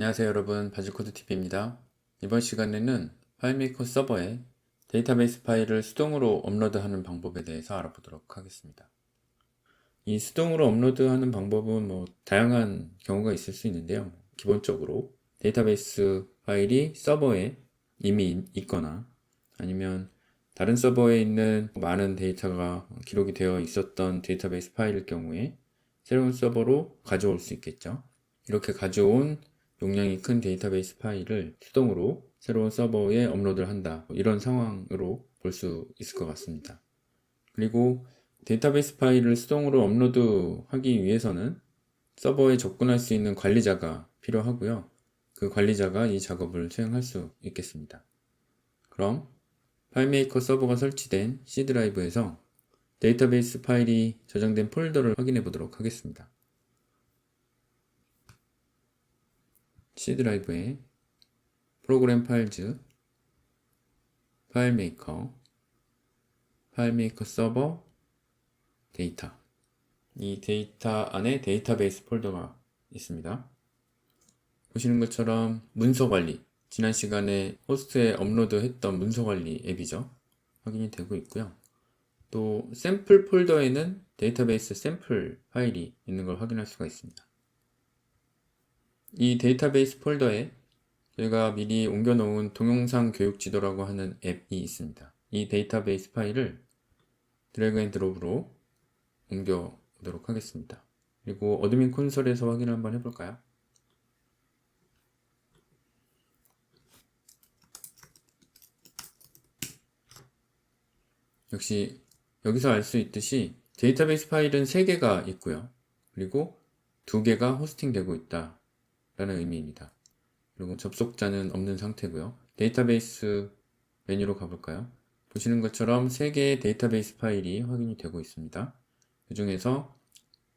안녕하세요 여러분, 바질코드TV입니다. 이번 시간에는 파일메이커 서버에 데이터베이스 파일을 수동으로 업로드하는 방법에 대해서 알아보도록 하겠습니다. 이 수동으로 업로드하는 방법은 다양한 경우가 있을 수 있는데요. 기본적으로 데이터베이스 파일이 서버에 이미 있거나 아니면 다른 서버에 있는 많은 데이터가 기록이 되어 있었던 데이터베이스 파일일 경우에 새로운 서버로 가져올 수 있겠죠. 이렇게 가져온 용량이 큰 데이터베이스 파일을 수동으로 새로운 서버에 업로드를 한다, 이런 상황으로 볼 수 있을 것 같습니다. 그리고 데이터베이스 파일을 수동으로 업로드하기 위해서는 서버에 접근할 수 있는 관리자가 필요하고요. 그 관리자가 이 작업을 수행할 수 있겠습니다. 그럼 파일메이커 서버가 설치된 C 드라이브에서 데이터베이스 파일이 저장된 폴더를 확인해 보도록 하겠습니다. C 드라이브에 프로그램 파일즈, 파일메이커, 파일메이커 서버, 데이터, 이 데이터 안에 데이터베이스 폴더가 있습니다. 보시는 것처럼 문서 관리, 지난 시간에 호스트에 업로드했던 문서 관리 앱이죠. 확인이 되고 있고요. 또 샘플 폴더에는 데이터베이스 샘플 파일이 있는 걸 확인할 수가 있습니다. 이 데이터베이스 폴더에 저희가 미리 옮겨놓은 동영상 교육 지도라고 하는 앱이 있습니다. 이 데이터베이스 파일을 드래그 앤 드롭으로 옮겨 보도록 하겠습니다. 그리고 어드민 콘솔에서 확인을 한번 해볼까요? 역시 여기서 알 수 있듯이 데이터베이스 파일은 3개가 있고요. 그리고 2개가 호스팅 되고 있다 라는 의미입니다. 그리고 접속자는 없는 상태고요. 데이터베이스 메뉴로 가볼까요? 보시는 것처럼 3개의 데이터베이스 파일이 확인이 되고 있습니다. 그 중에서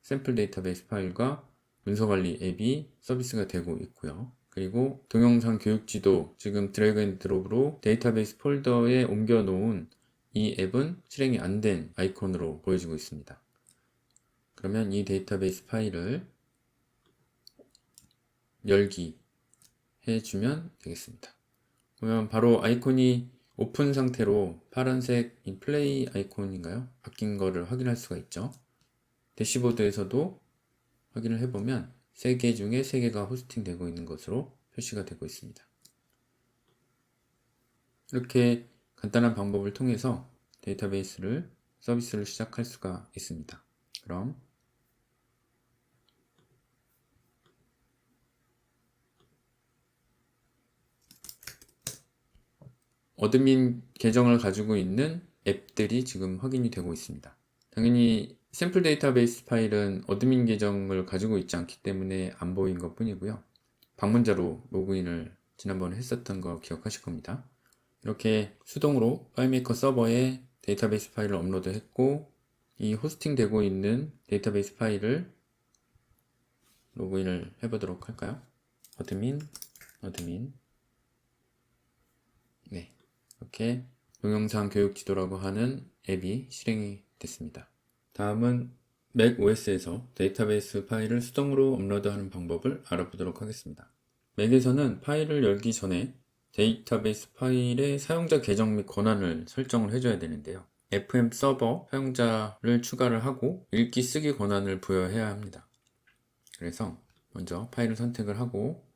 샘플 데이터베이스 파일과 문서관리 앱이 서비스가 되고 있고요. 그리고 동영상 교육지도, 지금 드래그 앤 드롭으로 데이터베이스 폴더에 옮겨 놓은 이 앱은 실행이 안 된 아이콘으로 보여지고 있습니다. 그러면 이 데이터베이스 파일을 열기 해주면 되겠습니다. 그러면 바로 아이콘이 오픈 상태로 파란색 플레이 아이콘인가요? 바뀐 거를 확인할 수가 있죠. 대시보드에서도 확인을 해보면 3개 중에 3개가 호스팅 되고 있는 것으로 표시가 되고 있습니다. 이렇게 간단한 방법을 통해서 데이터베이스를 서비스를 시작할 수가 있습니다. 그럼 어드민 계정을 가지고 있는 앱들이 지금 확인이 되고 있습니다. 당연히 샘플 데이터베이스 파일은 어드민 계정을 가지고 있지 않기 때문에 안 보인 것 뿐이고요. 방문자로 로그인을 지난번에 했었던 거 기억하실 겁니다. 이렇게 수동으로 파일메이커 서버에 데이터베이스 파일을 업로드 했고, 이 호스팅 되고 있는 데이터베이스 파일을 로그인을 해보도록 할까요? 어드민. 네, 이렇게 동영상 교육 지도라고 하는 앱이 실행이 됐습니다. 다음은 맥OS에서 데이터베이스 파일을 수동으로 업로드하는 방법을 알아보도록 하겠습니다. 맥에서는 파일을 열기 전에 데이터베이스 파일의 사용자 계정 및 권한을 설정을 해줘야 되는데요. FM 서버 사용자를 추가를 하고 읽기 쓰기 권한을 부여해야 합니다. 그래서 먼저 파일을 선택을 하고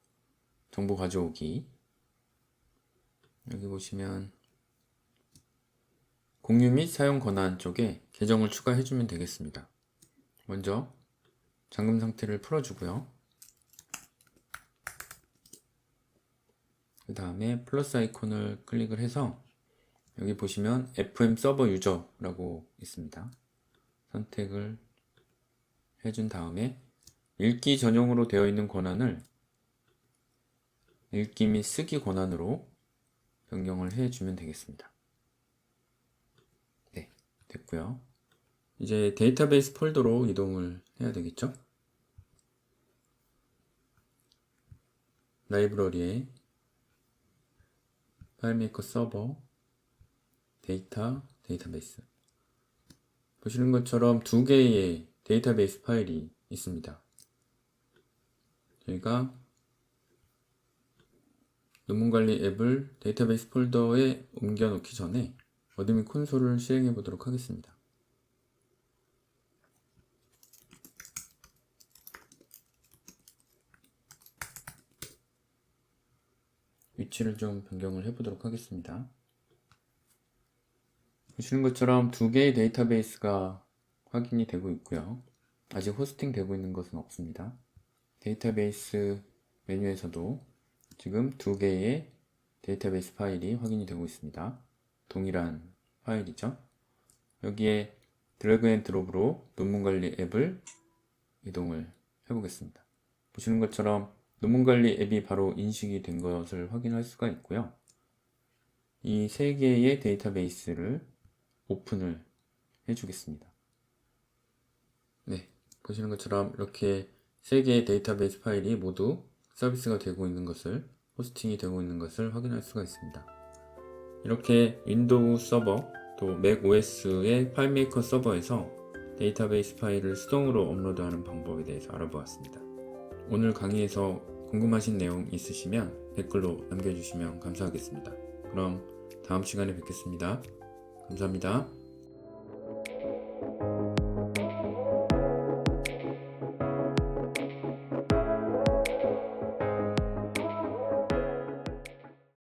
정보 가져오기, 여기 보시면 공유 및 사용 권한 쪽에 계정을 추가해주면 되겠습니다. 먼저 잠금 상태를 풀어주고요. 그 다음에 플러스 아이콘을 클릭을 해서 여기 보시면 FM 서버 유저라고 있습니다. 선택을 해준 다음에 읽기 전용으로 되어 있는 권한을 읽기 및 쓰기 권한으로 변경을 해주면 되겠습니다. 네, 됐고요. 이제 데이터베이스 폴더로 이동을 해야 되겠죠? 라이브러리에 파일메이커 서버, 데이터베이스. 보시는 것처럼 2개의 데이터베이스 파일이 있습니다. 저희가 논문관리 앱을 데이터베이스 폴더에 옮겨 놓기 전에 어드민 콘솔을 실행해 보도록 하겠습니다. 위치를 좀 변경을 해 보도록 하겠습니다. 보시는 것처럼 두 개의 데이터베이스가 확인이 되고 있고요. 아직 호스팅 되고 있는 것은 없습니다. 데이터베이스 메뉴에서도 지금 두 개의 데이터베이스 파일이 확인이 되고 있습니다. 동일한 파일이죠. 여기에 드래그 앤 드롭으로 논문관리 앱을 이동을 해보겠습니다. 보시는 것처럼 논문관리 앱이 바로 인식이 된 것을 확인할 수가 있고요. 이 세 개의 데이터베이스를 오픈을 해주겠습니다. 네, 보시는 것처럼 이렇게 세 개의 데이터베이스 파일이 모두 서비스가 되고 있는 것을, 호스팅이 되고 있는 것을 확인할 수가 있습니다. 이렇게 윈도우 서버 또 맥 OS의 파일메이커 서버에서 데이터베이스 파일을 수동으로 업로드하는 방법에 대해서 알아보았습니다. 오늘 강의에서 궁금하신 내용 있으시면 댓글로 남겨주시면 감사하겠습니다. 그럼 다음 시간에 뵙겠습니다. 감사합니다.